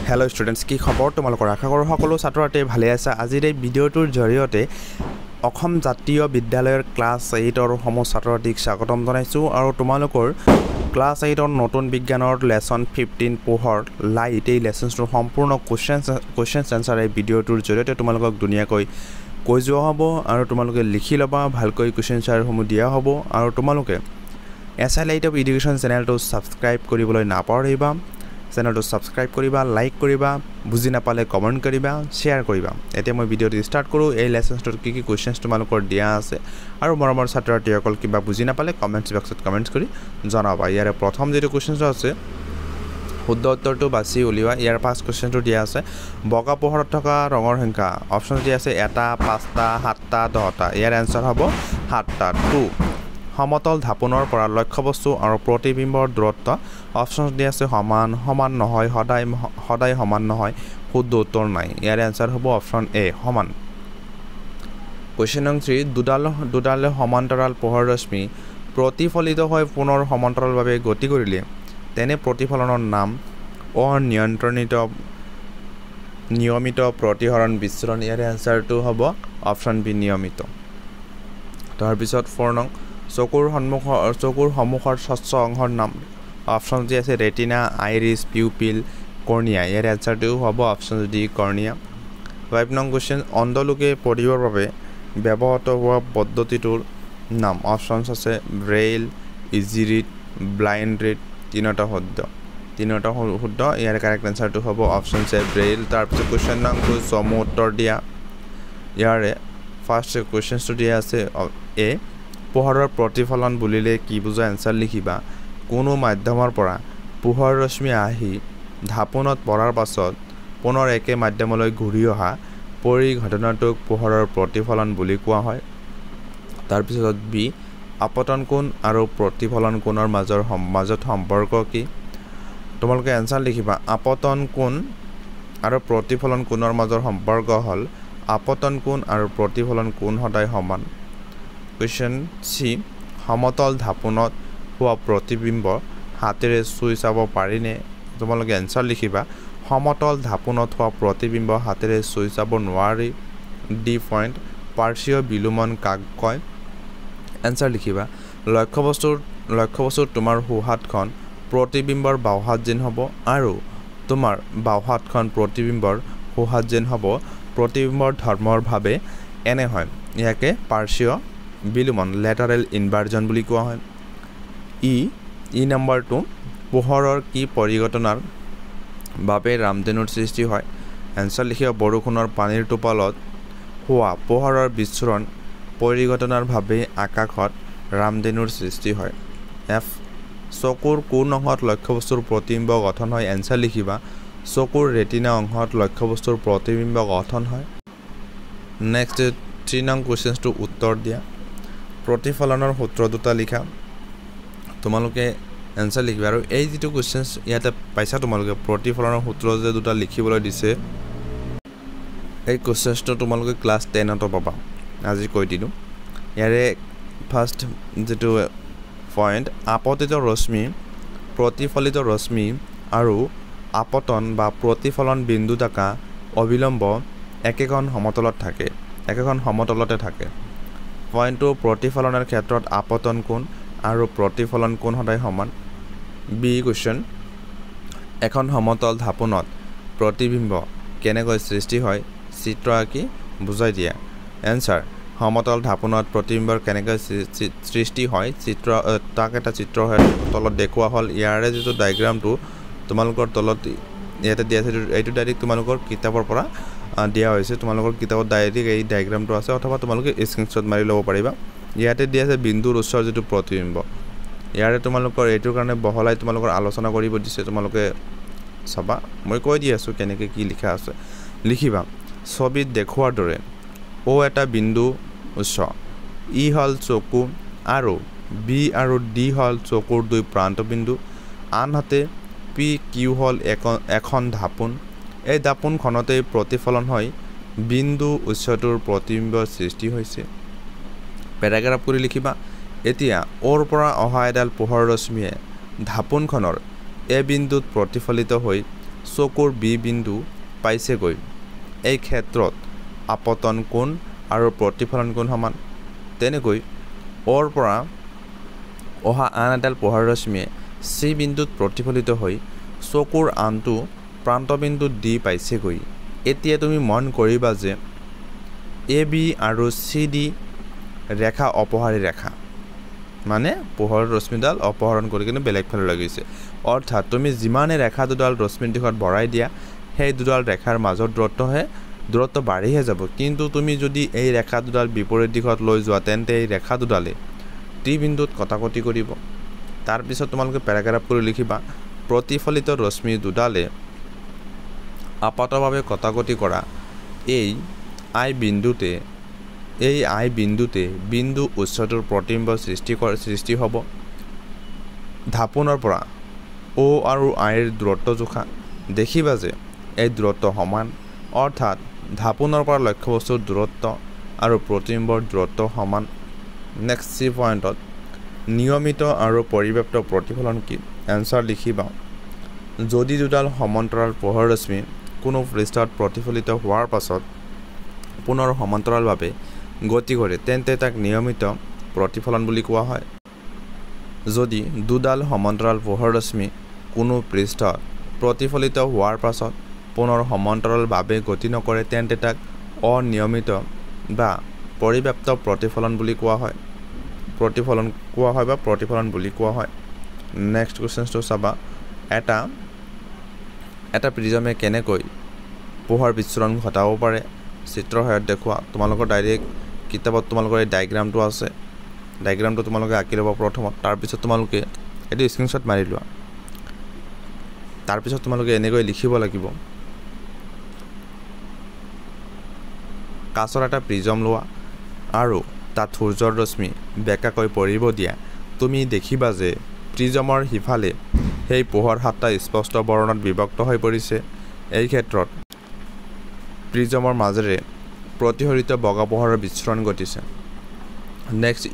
Hello students, কি খবৰ তোমালোকৰ আশা কৰোঁ সকলো ছাত্ৰ-ছাত্ৰী ভালে আছে। আজিৰ এই ভিডিঅ'টোৰ জৰিয়তে অসম জাতীয় বিদ্যালয়ৰ ক্লাছ 8 ৰ সমস্ত ছাত্ৰ-ছাত্ৰীক স্বাগতম জনাইছোঁ আৰু তোমালোকৰ ক্লাছ 8 ৰ নতুন বিজ্ঞানৰ লেসন 15 পোহৰ লাইট এই লেসনটোৰ সম্পূৰ্ণ কোৱেশ্চনছ আনসাৰ এই ভিডিঅ'টোৰ জৰিয়তে তোমালোকক ধুনীয়াকৈ কৈ যোৱা হ'ব আৰু তোমালোকে লিখি ল'বা, ভালকৈ কোৱেশ্চন আনসাৰসমূহ দিয়া হ'ব আৰু তোমালোকে SI Light of Education চেনেলটো সাবস্ক্ৰাইব কৰিবলৈ নাপাহৰিবা। চেনেলটো সাবস্ক্ৰাইব কৰিবা, লাইক কৰিবা, বুজি নাপালে কমেন্ট কৰিবা, শেয়াৰ কৰিবা। এতিয়া মই ভিডিঅ'টো ষ্টাৰ্ট কৰোঁ। এই লেসনটোৰ কি কোৱেশ্চনছ তোমালোকৰ দিয়া আছে আৰু মৰমৰ ছাত্ৰ-ছাত্ৰীসকল কিবা বুজি নাপালে কমেন্টছ বক্সত কমেন্টছ কৰি জনাবা। ইয়াৰে প্ৰথম যেটো কোৱেশ্চনটো আছে শুদ্ধ উত্তৰটো বাছি উলিওৱা। ইয়াৰ পাঁচ কোৱেশ্চনটো দিয়া আছে বগা পোহৰত থকা ৰঙৰ সংখ্যা। অপচন দিয়া আছে 1 5 7 10টা। ইয়াৰ আনসাৰ হ'ব 7টা। 2 সমতল ধাপনৰ পৰা লক্ষ্যবস্তু আৰু প্ৰতিবিম্বৰ দূৰত্ব। অপচন দিয়া আছে সমান, সমান নহয়, সদায় সমান নহয়। শুদ্ধ উত্তৰ নাই। ইয়াৰ আনসাৰ হ'ব অপচন এ সমান। কোৱেশ্চন নং 3 দুডাল সমান্তৰাল পোহৰ ৰশ্মি প্ৰতিফলিত হৈ পুনৰ সমান্তৰালভাৱে গতি কৰিলে তেনে প্ৰতিফলনৰ নাম নিয়মিত প্ৰতিসৰণ বিচ্ছুৰণ। ইয়াৰ আনসাৰটো হ'ব অপচন বি নিয়মিত। তাৰ পিছত 4 নং চকুৰ সন্মুখৰ স্বচ্ছ অংশৰ নাম। অপচন দি আছে ৰেটিনা, আইৰিছ, পিউপিল, কৰ্নিয়া। ইয়াৰ আনসাৰটো হ'ব অপচন ডি কৰ্নিয়া। 5 নং কোৱেশ্চন অন্ধলোকে পঢ়িবৰ বাবে ব্যৱহৃত হোৱা পদ্ধতিটোৰ নাম। অপচনছ আছে braille, easy read, blind read. তিনিটা শুদ্ধ। ইয়াৰ কাৰেক্ট আনসাৰটো হ'ব অপচন এ ব্ৰেইল। তাৰপিছত কোৱেশ্চন নং 2 চমু উত্তৰ দিয়া। ইয়াৰে ফাৰ্ষ্ট কোৱেশ্চনটো দিয়া আছে এ পোহৰৰ প্ৰতিফলন বুলিলে কি বুজায়? আনসাৰ লিখিবা। কোনো মাধ্যমৰ পৰা পোহৰ ৰশ্মি আহি ধাপনত পৰাৰ পাছত পুনৰ একে মাধ্যমলৈ ঘূৰি অহা পৰিঘটনাটোক পোহৰৰ প্ৰতিফলন বুলি কোৱা হয়। তাৰপিছত বি আপতন কোণ আৰু প্ৰতিফলন কোণৰ মাজত সম্পৰ্ক কি? তোমালোকে আনসাৰ লিখিবা। আপতন কোণ আৰু প্ৰতিফলন কোণৰ মাজৰ সম্পৰ্ক হ'ল আপতন কোণ আৰু প্ৰতিফলন কোণ সদায় সমান। কোৱেশ্চন চি সমতল ধাপনত হোৱা প্ৰতিবিম্ব হাতেৰে চুই চাব পাৰিনে? তোমালোকে আনসাৰ লিখিবা। সমতল ধাপনত হোৱা প্ৰতিবিম্ব হাতেৰে চুই চাব নোৱাৰি। ডি পইণ্ট পাৰ্শ্বীয় বিলোমন কাক কয়? আনসাৰ লিখিবা। লক্ষ্যবস্তুৰ তোমাৰ সোঁহাতখন প্ৰতিবিম্বৰ বাওঁহাত যেন হ'ব আৰু তোমাৰ বাওঁহাতখন প্ৰতিবিম্বৰ সোঁহাত যেন হ'ব। প্ৰতিবিম্বৰ ধৰ্মৰ ভাৱে এনে হয়। ইয়াকে পাৰ্শ্বীয় বিলোমন লেটাৰেল ইনভাৰ্জন বুলি কোৱা হয়। ই নম্বৰটো পোহৰৰ কি পৰিঘটনাৰ বাবে ৰামধেনুৰ সৃষ্টি হয়? আনসাৰ লিখিবা। বৰষুণৰ পানীৰ টোপালত হোৱা পোহৰৰ বিচ্ছুৰণ পৰিঘটনাৰ বাবে আকাশত ৰামধেনুৰ সৃষ্টি হয়। এফ চকুৰ কোন অংশত লক্ষ্যবস্তুৰ প্ৰতিবিম্ব গঠন হয়? আনসাৰ লিখিবা। চকুৰ ৰেটিনা অংশত লক্ষ্যবস্তুৰ প্ৰতিবিম্ব গঠন হয়। নেক্সট 3 নং কুৱেশ্চনটো উত্তৰ দিয়া। প্ৰতিফলনৰ সূত্ৰ দুটা লিখা। তোমালোকে আনসাৰ লিখিবা আৰু এই যেটো কুৱেশ্চনছ ইয়াতে পাইছা তোমালোকে প্ৰতিফলনৰ সূত্ৰ যে দুটা লিখিবলৈ দিছে এই কুৱেশ্চনটো তোমালোকে ক্লাছ 10 ত পাবা। আজি কৈ দিলোঁ। ইয়াৰে ফাৰ্ষ্ট যেটো পইণ্ট আপতিত ৰশ্মি, প্ৰতিফলিত ৰশ্মি আৰু আপতন বা প্ৰতিফলন বিন্দু থকা অবিলম্ব একেখন সমতলতে থাকে। পইণ্টটো প্ৰতিফলনৰ ক্ষেত্ৰত আপতন কোণ আৰু প্ৰতিফলন কোণ সদায় সমান। বি কুৱেশ্চন এখন সমতল ধাপনত প্ৰতিবিম্ব কেনেকৈ সৃষ্টি হয়? চিত্ৰ আঁকি বুজাই দিয়া। আনসাৰ সমতল ধাপনত প্ৰতিবিম্বৰ কেনেকৈ সৃষ্টি হয় তাক এটা চিত্ৰ তলত দেখুওৱা হ'ল। ইয়াৰে যেটো ডায়াগ্ৰামটো তোমালোকৰ তলত ইয়াতে দিয়া আছে এইটো ডাইৰেক্ট তোমালোকৰ কিতাপৰ পৰা দিয়া হৈছে। তোমালোকৰ কিতাপত ডাইৰেক্ট এই ডায়াগ্ৰামটো আছে অথবা তোমালোকে স্ক্ৰীনশ্বট মাৰি ল'ব পাৰিবা। ইয়াতে দিয়া আছে বিন্দুৰ ওচৰৰ যেটো প্ৰতিবিম্ব। ইয়াৰে তোমালোকৰ এইটোৰ কাৰণে বহলাই তোমালোকৰ আলোচনা কৰিব দিছে। তোমালোকে চাবা, মই কৈ দি আছোঁ কেনেকৈ কি লিখা আছে। লিখিবা ছবিত দেখুৱাৰ দৰে O এটা বিন্দু উৎস, ই হ'ল চকু আৰু বি আৰু ডি হ'ল চকুৰ দুই প্ৰান্তবিন্দু। আনহাতে পি কিউ হ'ল এখন ধাপোন। এই ধাপোনখনতেই প্ৰতিফলন হৈ বিন্দু উৎসটোৰ প্ৰতিবিম্বৰ সৃষ্টি হৈছে। পেৰাগ্ৰাফ কৰি লিখিবা। এতিয়া ওৰ পৰা অহা এডাল পোহৰ ৰশ্মিয়ে ধাপোনখনৰ এ বিন্দুত প্ৰতিফলিত হৈ চকুৰ বি বিন্দু পাইছেগৈ এই ক্ষেত্ৰত আপতন কোণ আৰু প্ৰতিফলন কোণ সমান তেনেকৈ অৰ পৰা অহা আন এডাল পোহৰ ৰশ্মিয়ে চি বিন্দুত প্ৰতিফলিত হৈ চকুৰ আনটো প্ৰান্তবিন্দুত ডি পাইছেগৈ এতিয়া তুমি মন কৰিবা যে এ বি আৰু চি ডি ৰেখা অপহাৰী ৰেখা মানে পোহৰ ৰশ্মিডাল অপহৰণ কৰি কিনে বেলেগ ফালে লৈ গৈছে অৰ্থাৎ তুমি যিমানে ৰেখা দুডাল ৰশ্মিৰ দিশত বঢ়াই দিয়া সেই দুডাল ৰেখাৰ মাজৰ দূৰত্ব বাঢ়িহে যাব কিন্তু তুমি যদি এই ৰেখা দুডাল বিপৰীত দিশত লৈ যোৱা তেন্তে এই ৰেখা দুডালে টি বিন্দুত কটাকটি কৰিব তাৰ পিছত তোমালোকে পেৰাগ্ৰাফ কৰি লিখিবা প্ৰতিফলিত ৰশ্মি দুডালে আপাতভাৱে কটাকটি কৰা এই আই বিন্দুতে বিন্দু উচ্চতাৰ প্ৰতিবিম্ব সৃষ্টি হ'ব ধাপনৰ পৰা ও আৰু আইৰ দূৰত্ব জোখা দেখিবা যে এই দূৰত্ব সমান অৰ্থাৎ ধাপনৰ পৰা লক্ষ্যবস্তুৰ দূৰত্ব আৰু প্ৰতিবিম্বৰ দূৰত্ব সমান নেক্সট সি পইণ্টত নিয়মিত আৰু পৰিব্যাপ্ত প্ৰতিফলন কি এনসাৰ লিখিবা যদি দুডাল সমান্তৰাল পোহৰ ৰশ্মি কোনো পৃষ্ঠত প্ৰতিফলিত হোৱাৰ পাছত পুনৰ সমান্তৰালভাৱে গতি কৰে তেন্তে তাক নিয়মিত প্ৰতিফলন বুলি কোৱা হয় যদি দুডাল সমান্তৰাল পোহৰ ৰশ্মি কোনো পৃষ্ঠত প্ৰতিফলিত হোৱাৰ পাছত পুনৰ সমান্তৰালভাৱে গতি নকৰে তেন্তে তাক অনিয়মিত বা পৰিব্যাপ্ত প্ৰতিফলন বুলি কোৱা হয় প্ৰতিফলন বুলি কোৱা হয় নেক্সট কোৱেশ্চনটো চাবা এটা প্ৰিজমে কেনেকৈ পোহৰ বিচ্ছুৰণ ঘটাব পাৰে চিত্ৰৰ সহায়ত দেখুৱা তোমালোকৰ ডাইৰেক্ট কিতাপত তোমালোকৰ এই ডায়াগ্ৰামটো আছে ডায়াগ্ৰামটো তোমালোকে আঁকি ল'ব প্ৰথমত তাৰ পিছত তোমালোকে এটো স্ক্ৰিনশ্বট মাৰি লোৱা তাৰ পিছত তোমালোকে এনেকৈ লিখিব লাগিব কাঁচৰ এটা প্ৰিজম লোৱা আৰু তাত সূৰ্যৰ ৰশ্মি বেকাকৈ পৰিব দিয়া তুমি দেখিবা যে প্ৰিজমৰ হিফালে সেই পোহৰ হাতটা স্পষ্ট বৰ্ণত বিভক্ত হৈ পৰিছে এই ক্ষেত্ৰত প্ৰিজমৰ মাজেৰে প্ৰতিহৰিত বগা পোহৰৰ বিচ্ছুৰণ ঘটিছে নেক্সট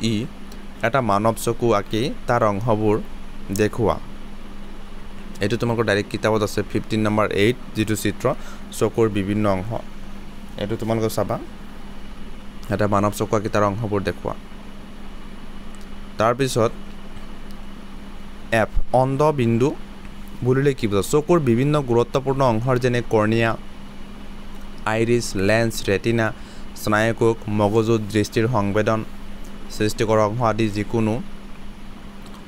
এটা মানৱ চকু আঁকি তাৰ অংশবোৰ দেখুৱা এটো তোমালোকৰ ডাইৰেক্ট কিতাপত আছে 15 নম্বৰ 8 যেটো চিত্ৰ চকুৰ বিভিন্ন অংশ এটো তোমালোকে চাবা এটা মানৱ চকু আঁকি তাৰ অংশবোৰ দেখুৱা তাৰ পিছত এফ অন্ধ বিন্দু বুলিলে কি বুজা চকুৰ বিভিন্ন গুৰুত্বপূৰ্ণ অংশৰ যেনে কৰ্নিয়া আইৰিছ লেন্স ৰেটিনা স্নায়ুকোষ মগজুত দৃষ্টিৰ সংবেদন সৃষ্টি কৰা অংশ আদি যিকোনো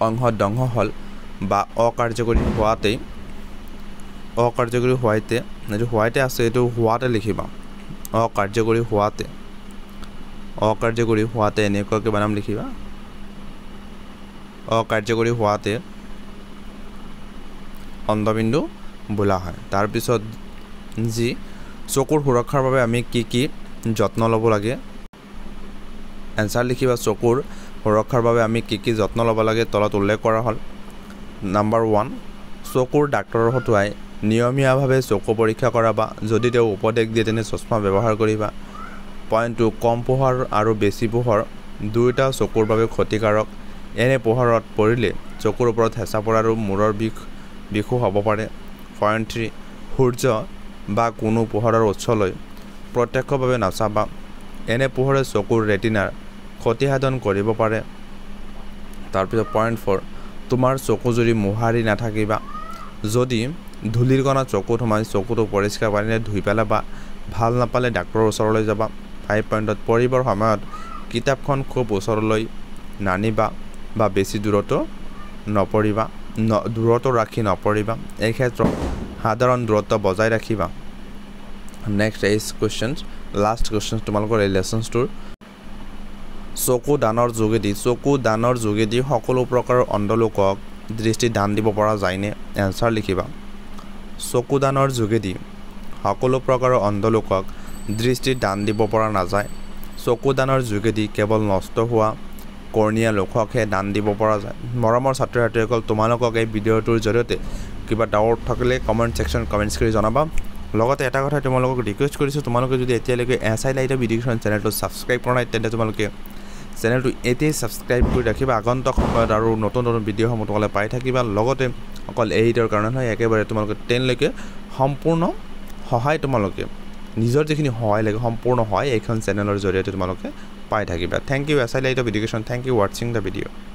অংশ ধ্বংস হল বা অকাৰ্যকৰী হোৱাতে আছে এটো হোৱাতে লিখিবা অকাৰ্যকৰী হোৱাতে এনেকুৱাকৈ বানাম লিখিবা অকাৰ্যকৰী হোৱাতে অন্ধবিন্দু বোলা হয় তাৰ পিছত জি চকুৰ সুৰক্ষাৰ বাবে আমি কি যত্ন ল'ব লাগে এনসাৰ লিখিবা চকুৰ সুৰক্ষাৰ বাবে আমি কি যত্ন ল'ব লাগে তলত উল্লেখ কৰা হ'ল নাম্বাৰ 1 চকুৰ ডাক্তৰৰ হতুৱাই নিয়মীয়াভাৱে চকু পৰীক্ষা কৰাবা যদি তেওঁ উপদেশ দিয়ে তেনে চশমা ব্যৱহাৰ কৰিবা পইণ্ট 2 কম পোহৰ আৰু বেছি পোহৰ দুয়োটা চকুৰ বাবে ক্ষতিকাৰক এনে পোহৰত পৰিলে চকুৰ ওপৰত হেঁচা পৰা আৰু মূৰৰ বিষো হ'ব পাৰে পইণ্ট 3 সূৰ্য বা কোনো পোহৰৰ উৎসলৈ প্ৰত্যক্ষভাৱে নাচাবা এনে পোহৰে চকুৰ ৰেটিনাৰ ক্ষতিসাধন কৰিব পাৰে তাৰ পিছত পইণ্ট 4 তোমাৰ চকু যদি মোহাৰি নাথাকিবা যদি ধূলিৰ কণা চকুত সোমাই চকুটো পৰিষ্কাৰ পানীৰে ধুই পেলাবা ভাল নাপালে ডাক্তৰৰ ওচৰলৈ যাবা 5 পইণ্টত পঢ়িবৰ সময়ত কিতাপখন খুব ওচৰলৈ নানিবা বা বেছি দূৰত্ব ৰাখি নপঢ়িবা এই ক্ষেত্ৰত সাধাৰণ দূৰত্ব বজাই ৰাখিবা নেক্সট ইজ কোৱেশ্চনছ লাষ্ট কোৱেশ্চন তোমালোকৰ এই লেসনছটোৰ চকু দানৰ যোগেদি সকলো প্ৰকাৰৰ অন্ধলোকক দৃষ্টি দান দিব পৰা যায়নে এনসাৰ লিখিবা চকু দানৰ যোগেদি সকলো প্ৰকাৰৰ অন্ধলোকক দৃষ্টি দান দিব পৰা নাযায় চকু দানৰ যোগেদি কেৱল নষ্ট হোৱা কৰ্নিয়া লোককহে দান দিব পৰা যায় মৰমৰ ছাত্ৰ ছাত্ৰীসকল তোমালোকক এই ভিডিঅ'টোৰ জৰিয়তে কিবা ডাউট থাকিলে কমেণ্ট সেকশন কমেণ্টছ কৰি জনাবা লগতে এটা কথা তোমালোকক ৰিকুৱেষ্ট কৰিছো তোমালোকে যদি এতিয়ালৈকে এসআই লাইট ভিডিঅ'খন চেনেলটো সাবস্ক্ৰাইব কৰা নাই তেন্তে তোমালোকে চেনেলটো এতিয়াই সাবস্ক্ৰাইব কৰি ৰাখিবা আগন্তুক সময়ত আৰু নতুন ভিডিঅ'সমূহ তোমালোকে পাই থাকিবা লগতে অকল এইটোৰ কাৰণে নহয় একেবাৰে তোমালোকে 10 লৈকে সম্পূৰ্ণ সহায় তোমালোকে নিজৰ যিখিনি সহায় লাগে সম্পূৰ্ণ সহায় এইখন চেনেলৰ জৰিয়তে তোমালোকে পাই থাকিবা। Thank you SI light of education. Thank you ৱাচিং দ্য ভিডিঅ'।